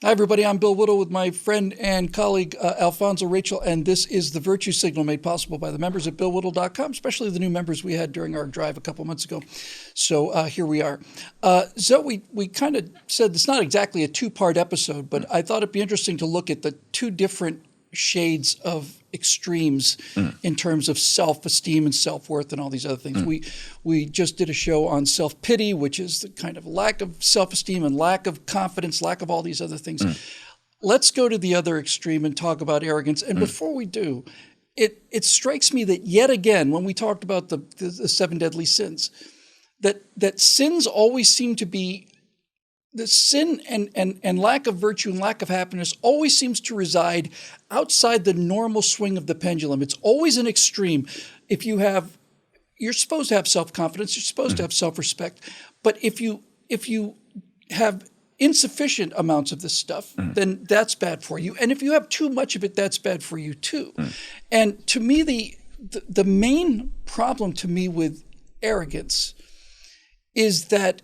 Hi, everybody. I'm Bill Whittle with my friend and colleague, Alfonso Rachel, and this is the Virtue Signal made possible by the members at BillWhittle.com, especially the new members we had during our drive a couple months ago. So here we are. So we kind of said it's not exactly a two-part episode, but I thought it'd be interesting to look at the two different shades of extremes in terms of self-esteem and self-worth and all these other things. We just did a show on self-pity, which is the kind of lack of self-esteem and lack of confidence, lack of all these other things. Let's go to the other extreme and talk about arrogance. And before we do, it strikes me that yet again, when we talked about the seven deadly sins, that sins always seem to be the sin and lack of virtue and lack of happiness always seems to reside outside the normal swing of the pendulum. It's always an extreme. You're supposed to have self-confidence, you're supposed to have self-respect, but if you have insufficient amounts of this stuff, then that's bad for you. And if you have too much of it, that's bad for you too. And to me, the main problem to me with arrogance is that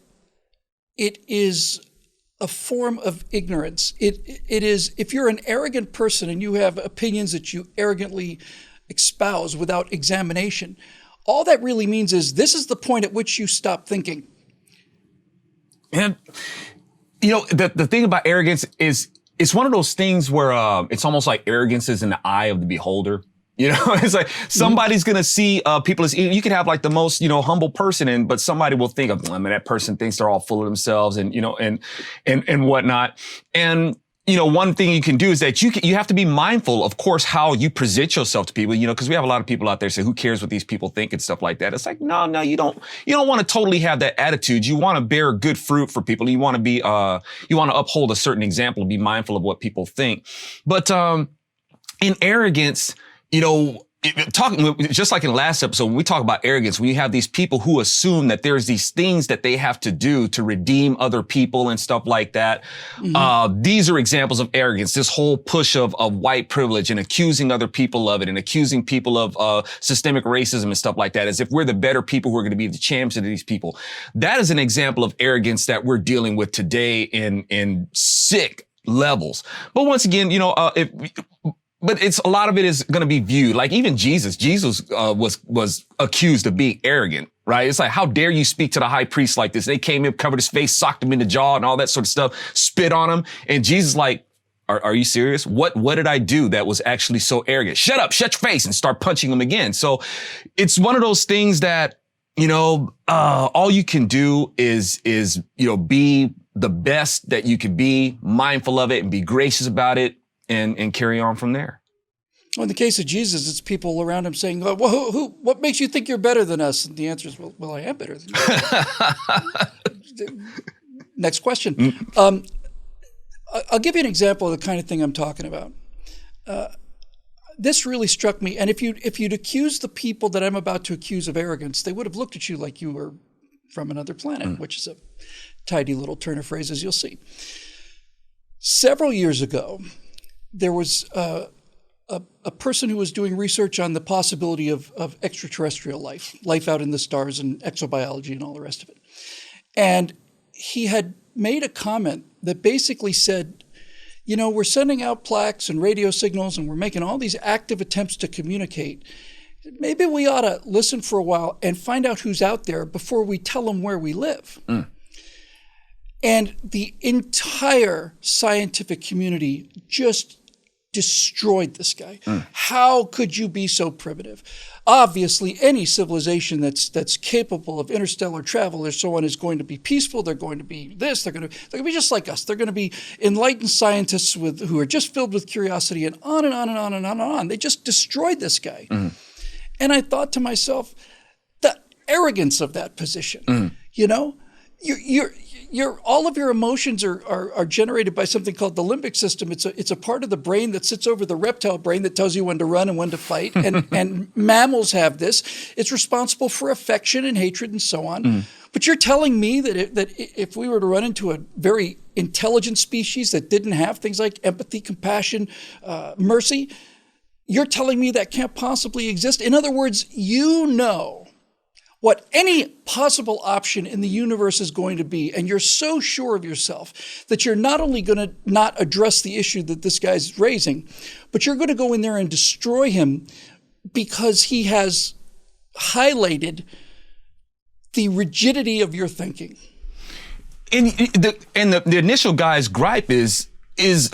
it is a form of ignorance. It is, if you're an arrogant person and you have opinions that you arrogantly espouse without examination, all that really means is this is the point at which you stop thinking. And, you know, the thing about arrogance is it's one of those things where it's almost like arrogance is in the eye of the beholder. You know, it's like somebody's going to see people as, you could have like the most, humble person but somebody will think of, that person thinks they're all full of themselves and, and whatnot. And, one thing you can do is that you have to be mindful, of course, how you present yourself to people, because we have a lot of people out there say, who cares what these people think and stuff like that. It's like, no, you don't want to totally have that attitude. You want to bear good fruit for people. You want to be, you want to uphold a certain example and be mindful of what people think. But, in arrogance, talking just like in the last episode, when we talk about arrogance, when you have these people who assume that there's these things that they have to do to redeem other people and stuff like that. These are examples of arrogance, this whole push of white privilege and accusing other people of it and accusing people of systemic racism and stuff like that, as if we're the better people who are going to be the champions of these people. That is an example of arrogance that we're dealing with today in sick levels. But once again, but it's a lot of it is going to be viewed like even Jesus was accused of being arrogant, right? It's like, how dare you speak to the high priest like this? They came in, covered his face, socked him in the jaw and all that sort of stuff, spit on him. And Jesus like, are you serious? What did I do that was actually so arrogant? Shut up, shut your face, and start punching him again. So it's one of those things that, all you can do is, be the best that you can be, mindful of it and be gracious about it. And carry on from there. Well, in the case of Jesus, it's people around him saying, well, what makes you think you're better than us? And the answer is, well, I am better than you. Next question. I'll give you an example of the kind of thing I'm talking about. This really struck me. And if you'd accuse the people that I'm about to accuse of arrogance, they would have looked at you like you were from another planet, which is a tidy little turn of phrases you'll see. Several years ago, there was a person who was doing research on the possibility of extraterrestrial life out in the stars and exobiology and all the rest of it. And he had made a comment that basically said, we're sending out plaques and radio signals and we're making all these active attempts to communicate. Maybe we ought to listen for a while and find out who's out there before we tell them where we live. And the entire scientific community just destroyed this guy. How could you be so primitive? Obviously, any civilization that's capable of interstellar travel or so on is going to be peaceful. They're going to be this. They're going to be just like us. They're going to be enlightened scientists who are just filled with curiosity and on and on and on and on and on. They just destroyed this guy. And I thought to myself, the arrogance of that position. You're all of your emotions are generated by something called the limbic system. It's a part of the brain that sits over the reptile brain that tells you when to run and when to fight. And mammals have this. It's responsible for affection and hatred and so on. But you're telling me that if we were to run into a very intelligent species that didn't have things like empathy, compassion, mercy, you're telling me that can't possibly exist? In other words, what any possible option in the universe is going to be, and you're so sure of yourself that you're not only going to not address the issue that this guy's raising, but you're going to go in there and destroy him because he has highlighted the rigidity of your thinking. And the initial guy's gripe is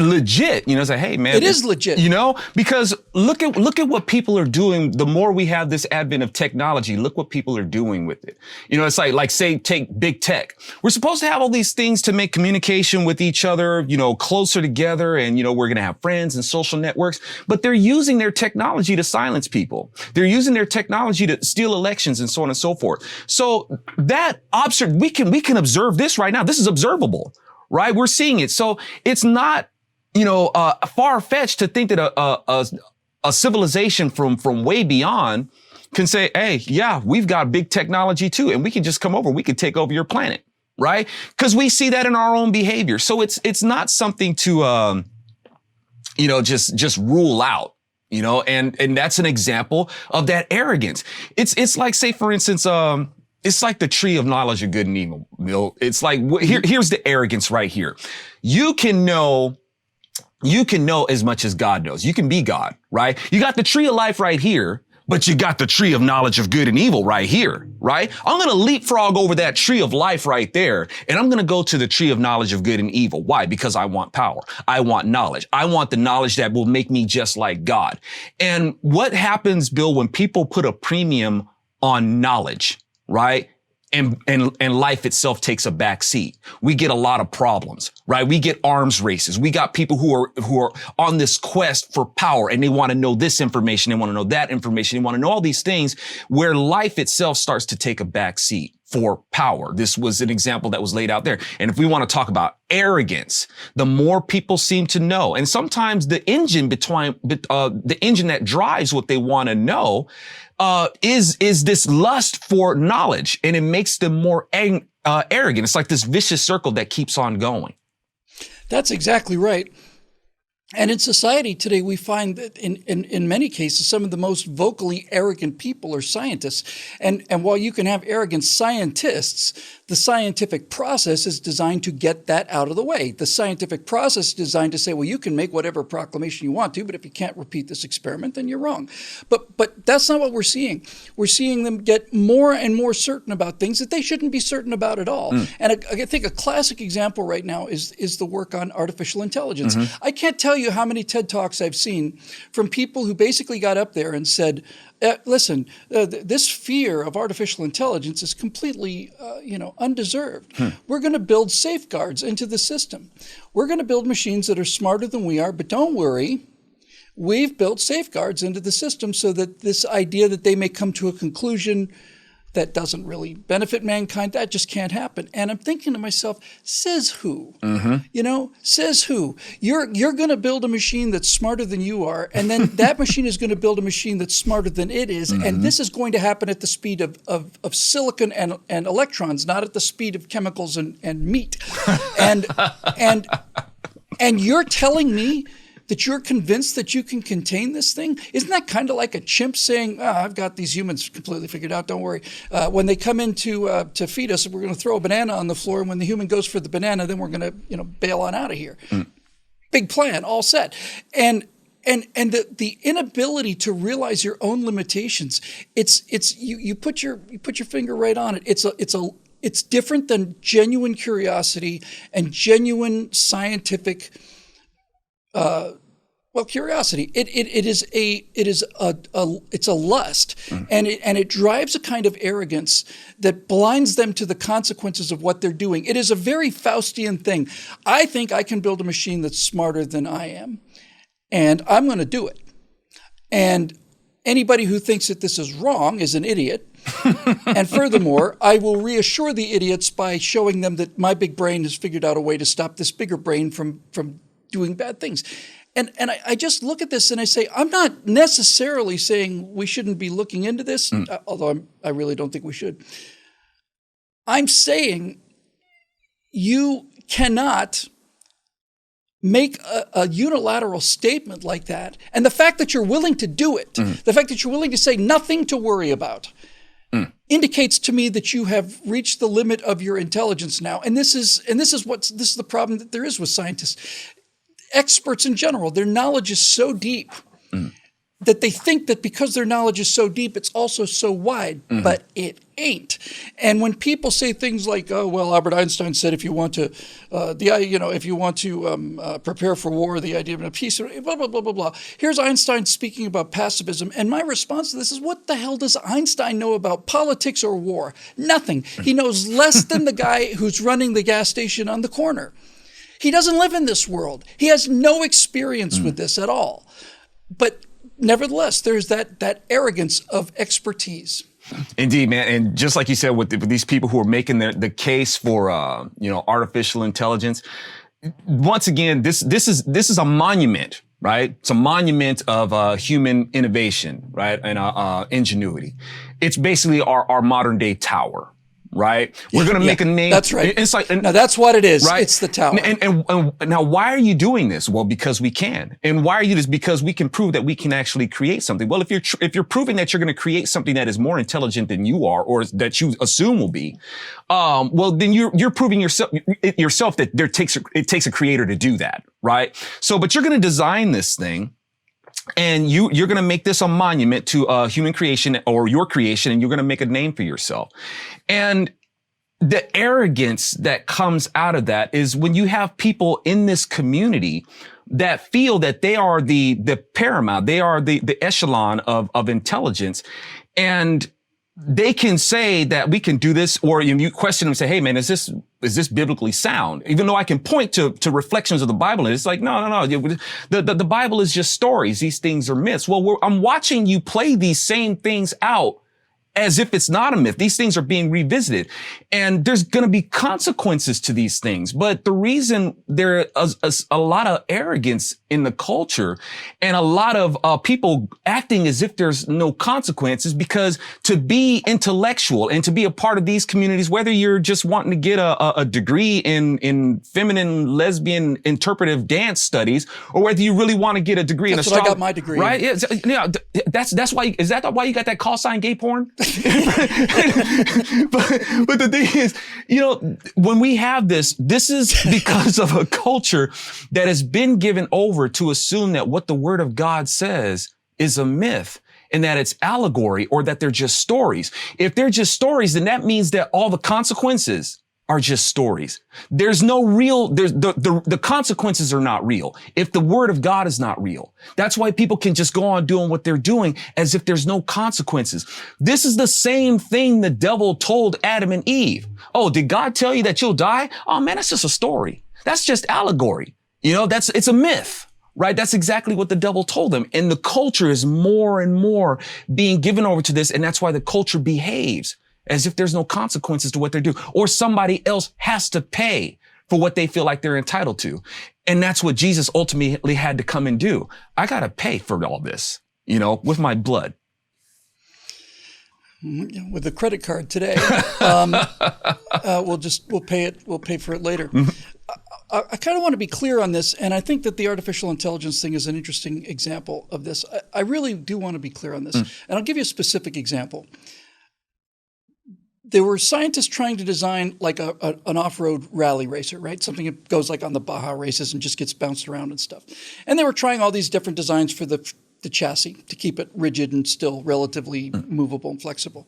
legit. You know, it's like, hey man, it is legit. You know, because look at what people are doing. The more we have this advent of technology, look what people are doing with it. You know, it's like say take big tech. We're supposed to have all these things to make communication with each other, you know, closer together, and you know, we're gonna have friends and social networks, but they're using their technology to silence people. They're using their technology to steal elections and so on and so forth. So that we can observe this right now. This is observable. Right? We're seeing it. So it's not, you know, far-fetched to think that a civilization from way beyond can say, hey, yeah, we've got big technology too, and we can just come over. We can take over your planet. Right? Because we see that in our own behavior. So it's not something to, you know, just rule out. You know, and that's an example of that arrogance. It's like, say, for instance, it's like the tree of knowledge of good and evil, Bill. It's like, here's the arrogance right here. You can know as much as God knows. You can be God, right? You got the tree of life right here, but you got the tree of knowledge of good and evil right here, right? I'm going to leapfrog over that tree of life right there, and I'm going to go to the tree of knowledge of good and evil. Why? Because I want power. I want knowledge. I want the knowledge that will make me just like God. And what happens, Bill, when people put a premium on knowledge, right? And life itself takes a back seat. We get a lot of problems, right? We get arms races. We got people who are on this quest for power, and they want to know this information. They want to know that information. They want to know all these things, where life itself starts to take a back seat for power. This was an example that was laid out there. And if we want to talk about arrogance, the more people seem to know, and sometimes the engine that drives what they want to know is this lust for knowledge, and it makes them more arrogant. It's like this vicious circle that keeps on going. That's exactly right. And in society today, we find that in many cases, some of the most vocally arrogant people are scientists. And while you can have arrogant scientists, the scientific process is designed to get that out of the way. The scientific process is designed to say, well, you can make whatever proclamation you want to, but if you can't repeat this experiment, then you're wrong. But that's not what we're seeing. We're seeing them get more and more certain about things that they shouldn't be certain about at all. And I think a classic example right now is the work on artificial intelligence. I can't tell you how many TED Talks I've seen from people who basically got up there and said, listen, this fear of artificial intelligence is completely, undeserved. We're going to build safeguards into the system. We're going to build machines that are smarter than we are, but don't worry. We've built safeguards into the system so that this idea that they may come to a conclusion that doesn't really benefit mankind, that just can't happen. And I'm thinking to myself, says who? Says who? You're going to build a machine that's smarter than you are, and then that machine is going to build a machine that's smarter than it is, and this is going to happen at the speed of silicon and electrons, not at the speed of chemicals and meat. And you're telling me that you're convinced that you can contain this thing? Isn't that kind of like a chimp saying, I've got these humans completely figured out, don't worry. When they come in to feed us, we're going to throw a banana on the floor, and when the human goes for the banana, then we're going to bail on out of here. Big plan, all set. And the inability to realize your own limitations, you put your finger right on it. It's different than genuine curiosity and genuine scientific curiosity. It's a lust, and it drives a kind of arrogance that blinds them to the consequences of what they're doing. It is a very Faustian thing. I think I can build a machine that's smarter than I am, and I'm going to do it. And anybody who thinks that this is wrong is an idiot. And furthermore, I will reassure the idiots by showing them that my big brain has figured out a way to stop this bigger brain from doing bad things. And I just look at this and I say, I'm not necessarily saying we shouldn't be looking into this, although I really don't think we should. I'm saying you cannot make a unilateral statement like that. And the fact that you're willing to do it, the fact that you're willing to say nothing to worry about, indicates to me that you have reached the limit of your intelligence now. And this is the problem that there is with scientists. Experts in general, their knowledge is so deep that they think that because their knowledge is so deep, it's also so wide, but it ain't. And when people say things like, "Oh, well, Albert Einstein said if you want to, prepare for war, the idea of peace," blah blah blah blah blah. Here's Einstein speaking about pacifism, and my response to this is, "What the hell does Einstein know about politics or war? Nothing. He knows less than the guy who's running the gas station on the corner. He doesn't live in this world. He has no experience with this at all." But nevertheless, there's that arrogance of expertise. Indeed, man. And just like you said, with these people who are making the case for, artificial intelligence, once again, this is a monument, right? It's a monument of human innovation, right? And ingenuity. It's basically our modern day tower. Right, we're going to make a name. That's right. It's like, now that's what it is. Right? It's the tower. And now, why are you doing this? Well, because we can. And why are you doing this? Because we can prove that we can actually create something. Well, if you're proving that you're going to create something that is more intelligent than you are, or that you assume will be, well, then you're proving yourself that it takes a creator to do that, right? So, but you're going to design this thing. And you're going to make this a monument to human creation or your creation, and you're going to make a name for yourself. And the arrogance that comes out of that is when you have people in this community that feel that they are the paramount, they are the echelon of intelligence, and they can say that we can do this, or you question them and say, "Hey, man, is this biblically sound?" Even though I can point to reflections of the Bible, and it's like, no. The Bible is just stories. These things are myths. Well, I'm watching you play these same things out as if it's not a myth. These things are being revisited, and there's going to be consequences to these things. But the reason there is a lot of arrogance in the culture and a lot of people acting as if there's no consequences, because to be intellectual and to be a part of these communities, whether you're just wanting to get a degree in feminine, lesbian, interpretive dance studies, or whether you really want to get a degree in astrology. I got my degree. Right? Yeah. That's why. Is that why you got that call sign gay porn? but the thing is, when we have this is because of a culture that has been given over to assume that what the Word of God says is a myth, and that it's allegory, or that they're just stories. If they're just stories, then that means that all the consequences are just stories. There's no real, the consequences are not real if the Word of God is not real. That's why people can just go on doing what they're doing as if there's no consequences. This is the same thing the devil told Adam and Eve. "Oh, did God tell you that you'll die? Oh man, that's just a story. That's just allegory. It's a myth." Right? That's exactly what the devil told them. And the culture is more and more being given over to this. And that's why the culture behaves as if there's no consequences to what they do, or somebody else has to pay for what they feel like they're entitled to. And that's what Jesus ultimately had to come and do. I got to pay for all this, with my blood. With a credit card today. We'll pay it. We'll pay for it later. I kind of want to be clear on this, and I think that the artificial intelligence thing is an interesting example of this. I really do want to be clear on this, and I'll give you a specific example. There were scientists trying to design like an off-road rally racer, right? Something that goes like on the Baja races and just gets bounced around and stuff. And they were trying all these different designs for the chassis to keep it rigid and still relatively movable and flexible.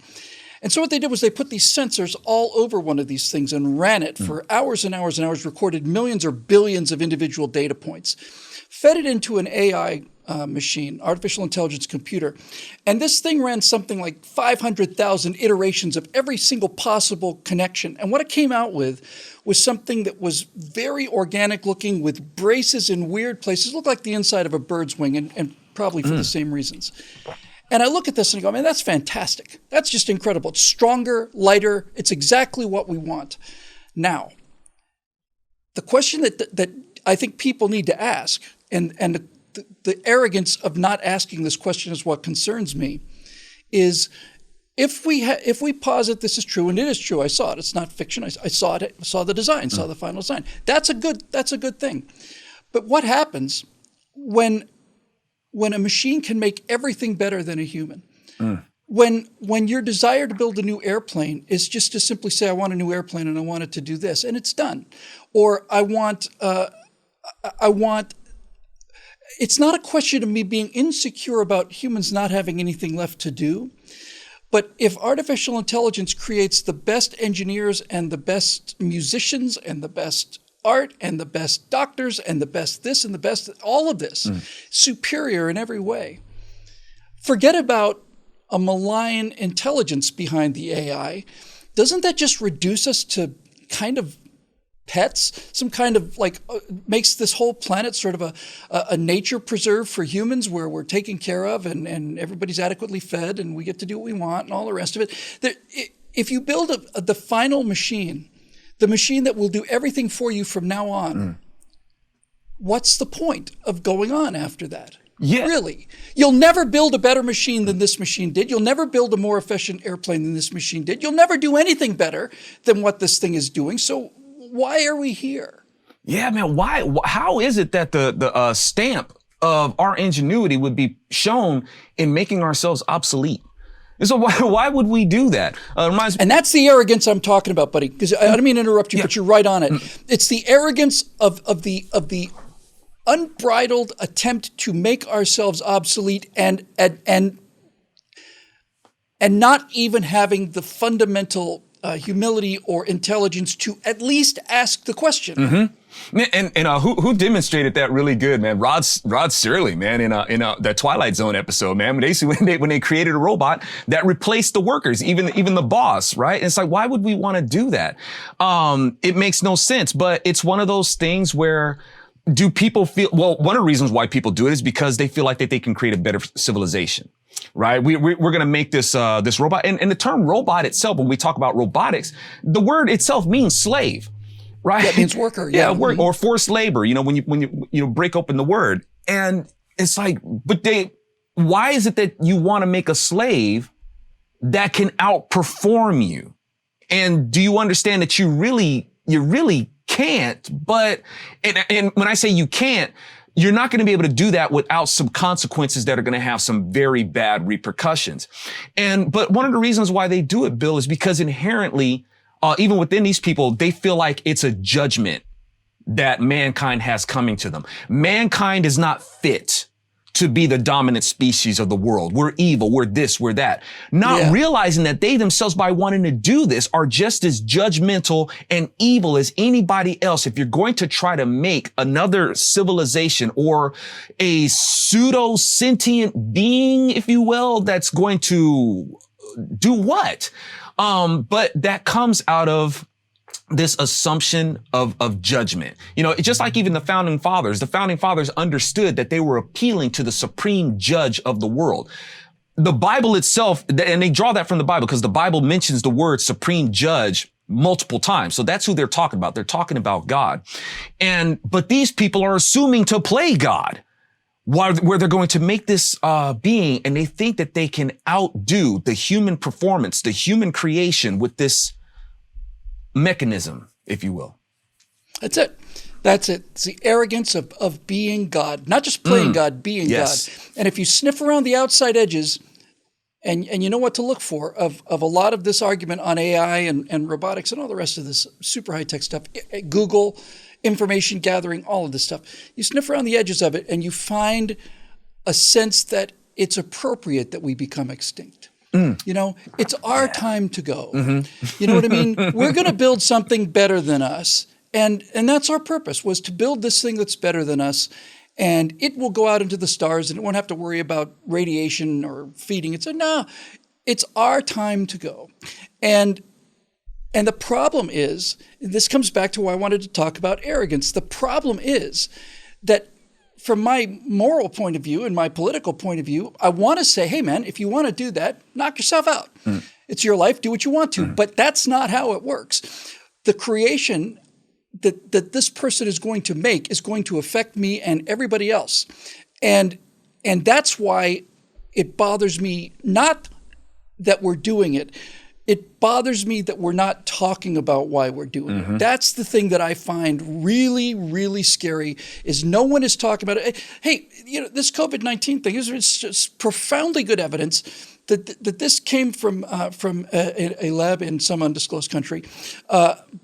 And so what they did was they put these sensors all over one of these things and ran it for hours and hours and hours, recorded millions or billions of individual data points, fed it into an AI machine, artificial intelligence computer. And this thing ran something like 500,000 iterations of every single possible connection. And what it came out with was something that was very organic looking, with braces in weird places, looked like the inside of a bird's wing, and probably for the same reasons. And I look at this and I go, man, that's fantastic. That's just incredible. It's stronger, lighter. It's exactly what we want. Now, the question that I think people need to ask, and the arrogance of not asking this question is what concerns me, is if we posit this is true, and it is true, I saw it. It's not fiction. I saw it. I saw the design. Saw the final design. That's a good thing. But what happens when a machine can make everything better than a human? when your desire to build a new airplane is just to simply say, I want a new airplane and I want it to do this, and it's done. Or I want, it's not a question of me being insecure about humans not having anything left to do. But if artificial intelligence creates the best engineers and the best musicians and the best art and the best doctors and the best this and the best, all of this, superior in every way, forget about a malign intelligence behind the AI. Doesn't that just reduce us to kind of pets? Some kind of makes this whole planet sort of a nature preserve for humans where we're taken care of and everybody's adequately fed and we get to do what we want and all the rest of it. If you build the final machine, the machine that will do everything for you from now on, what's the point of going on after that? Yeah. Really. You'll never build a better machine than this machine did. You'll never build a more efficient airplane than this machine did. You'll never do anything better than what this thing is doing. So why are we here? Yeah, man. Why? How is it that the stamp of our ingenuity would be shown in making ourselves obsolete? And so why would we do that? And that's the arrogance I'm talking about, buddy. Because I don't mean to interrupt you, but you're right on it. It's the arrogance of the unbridled attempt to make ourselves obsolete and not even having the fundamental humility or intelligence to at least ask the question. And who demonstrated that really good, man? Rod Serling, man, in that Twilight Zone episode, man. When they created a robot that replaced the workers, even the boss, right? And it's like, why would we want to do that? It makes no sense. But it's one of those things where, do people feel? Well, one of the reasons why people do it is because they feel like that they can create a better civilization. Right. We're going to make this robot, and the term robot itself, when we talk about robotics, the word itself means slave, right? That means worker. Yeah. Work or forced labor. When you break open the word, and it's like, but why is it that you want to make a slave that can outperform you? And do you understand that you really can't? But, and when I say you can't, you're not going to be able to do that without some consequences that are going to have some very bad repercussions. But one of the reasons why they do it, Bill, is because inherently, even within these people, they feel like it's a judgment that mankind has coming to them. Mankind is not fit to be the dominant species of the world. We're evil. We're this, we're that. Not realizing that they themselves, by wanting to do this, are just as judgmental and evil as anybody else. If you're going to try to make another civilization or a pseudo-sentient being, if you will, that's going to do what? But that comes out of this assumption of judgment. Just like even the founding fathers understood that they were appealing to the supreme judge of the world. The Bible itself, and they draw that from the Bible because the Bible mentions the word supreme judge multiple times. So that's who they're talking about. They're talking about God. But these people are assuming to play God, where they're going to make this being, and they think that they can outdo the human performance, the human creation with this mechanism, if you will. That's it. It's the arrogance of being God, not just playing God, being God. And if you sniff around the outside edges, and you know what to look for of a lot of this argument on AI and robotics and all the rest of this super high-tech stuff, Google, information gathering, all of this stuff, you sniff around the edges of it and you find a sense that it's appropriate that we become extinct. It's our time to go. You know what I mean? We're going to build something better than us. And that's our purpose, was to build this thing that's better than us. And it will go out into the stars and it won't have to worry about radiation or feeding. It's our time to go. And the problem is, this comes back to why I wanted to talk about arrogance. The problem is that from my moral point of view and my political point of view, I want to say, hey, man, if you want to do that, knock yourself out. It's your life. Do what you want to. But that's not how it works. The creation that this person is going to make is going to affect me and everybody else. And that's why it bothers me, not that we're doing it. it bothers me that we're not talking about why we're doing it. That's the thing that I find really, really scary, is no one is talking about it. Hey, this COVID-19 thing is just profoundly good evidence that this came from a lab in some undisclosed country,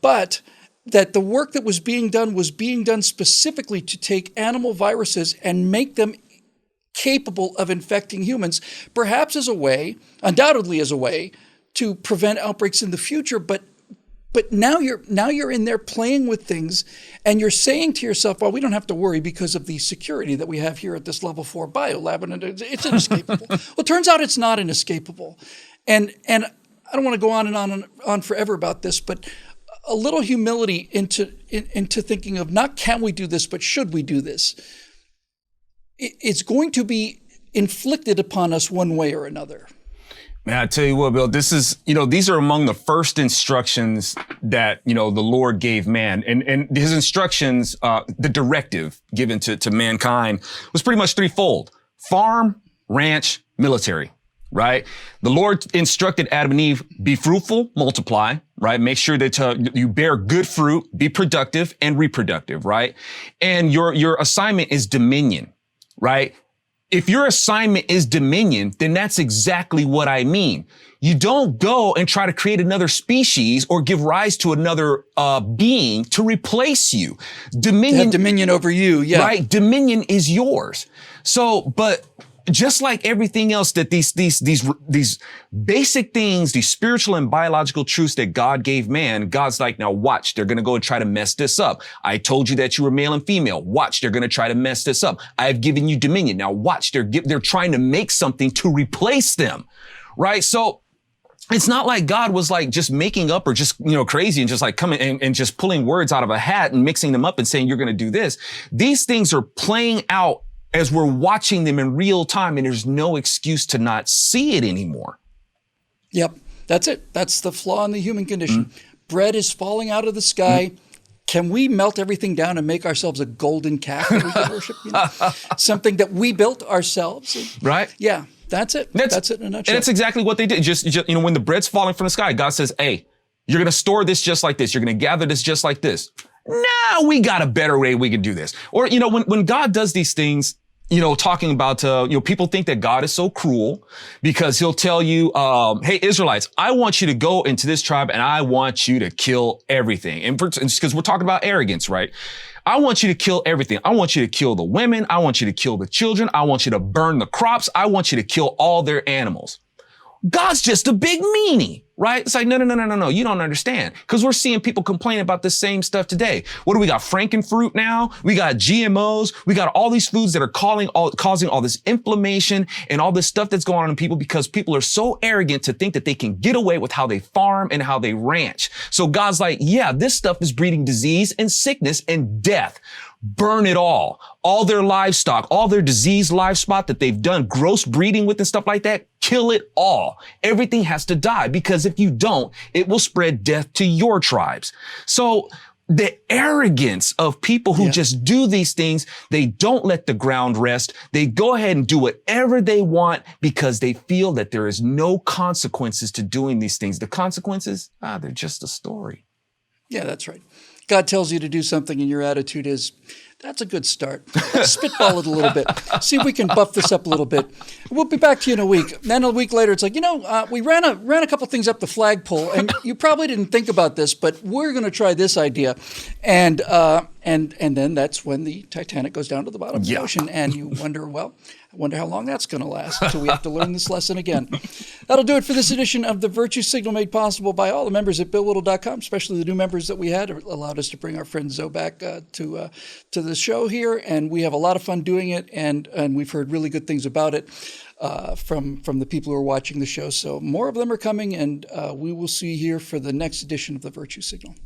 but that the work that was being done specifically to take animal viruses and make them capable of infecting humans, perhaps undoubtedly as a way to prevent outbreaks in the future. But now you're in there playing with things, and you're saying to yourself, well, we don't have to worry because of the security that we have here at this level 4 biolab, and it's inescapable. Well, it turns out it's not inescapable. And I don't want to go on and on forever about this, but a little humility into thinking of not can we do this, but should we do this? It's going to be inflicted upon us one way or another. Man, I tell you what, Bill, this is, these are among the first instructions that, the Lord gave man. And his instructions, the directive given to mankind was pretty much threefold: farm, ranch, military, right? The Lord instructed Adam and Eve, be fruitful, multiply, right? Make sure that you bear good fruit, be productive and reproductive, right? And your assignment is dominion, right? If your assignment is dominion, then that's exactly what I mean. You don't go and try to create another species or give rise to another being to replace you. Dominion over you, yeah. Right? Dominion is yours. So, but just like everything else that these basic things, these spiritual and biological truths that God gave man, God's like, now watch, they're going to go and try to mess this up. I told you that you were male and female. Watch, they're going to try to mess this up. I've given you dominion. Now watch, they're trying to make something to replace them. Right? So it's not like God was like just making up or just, crazy and just like coming and just pulling words out of a hat and mixing them up and saying, you're going to do this. These things are playing out as we're watching them in real time, and there's no excuse to not see it anymore. Yep, that's it. That's the flaw in the human condition. Bread is falling out of the sky. Can we melt everything down and make ourselves a golden calf that we can worship? Something that we built ourselves. Right. Yeah, that's it. That's it in a nutshell. And that's exactly what they did. Just when the bread's falling from the sky, God says, hey, you're going to store this just like this. You're going to gather this just like this. No, we got a better way we can do this. Or, when God does these things, talking about, people think that God is so cruel because he'll tell you, hey, Israelites, I want you to go into this tribe and I want you to kill everything. And because we're talking about arrogance, right? I want you to kill everything. I want you to kill the women. I want you to kill the children. I want you to burn the crops. I want you to kill all their animals. God's just a big meanie, right? It's like, no. You don't understand. Because we're seeing people complain about the same stuff today. What do we got? Frankenfruit now? We got GMOs. We got all these foods that are causing all this inflammation and all this stuff that's going on in people because people are so arrogant to think that they can get away with how they farm and how they ranch. So God's like, yeah, this stuff is breeding disease and sickness and death. Burn it all their livestock, all their diseased livestock that they've done gross breeding with and stuff like that. Kill it all. Everything has to die because if you don't, it will spread death to your tribes. So the arrogance of people who just do these things, they don't let the ground rest. They go ahead and do whatever they want because they feel that there is no consequences to doing these things. The consequences, they're just a story. Yeah, that's right. God tells you to do something and your attitude is, that's a good start. Let's spitball it a little bit. See if we can buff this up a little bit. We'll be back to you in a week. Then a week later, it's like, we ran a couple things up the flagpole, and you probably didn't think about this, but we're going to try this idea. And then that's when the Titanic goes down to the bottom of the ocean, and you wonder, I wonder how long that's going to last until we have to learn this lesson again. That'll do it for this edition of the Virtue Signal, made possible by all the members at BillWhittle.com, especially the new members that we had. It allowed us to bring our friend Zoe back to the show here, and we have a lot of fun doing it, and we've heard really good things about it from the people who are watching the show. So more of them are coming, and we will see you here for the next edition of the Virtue Signal.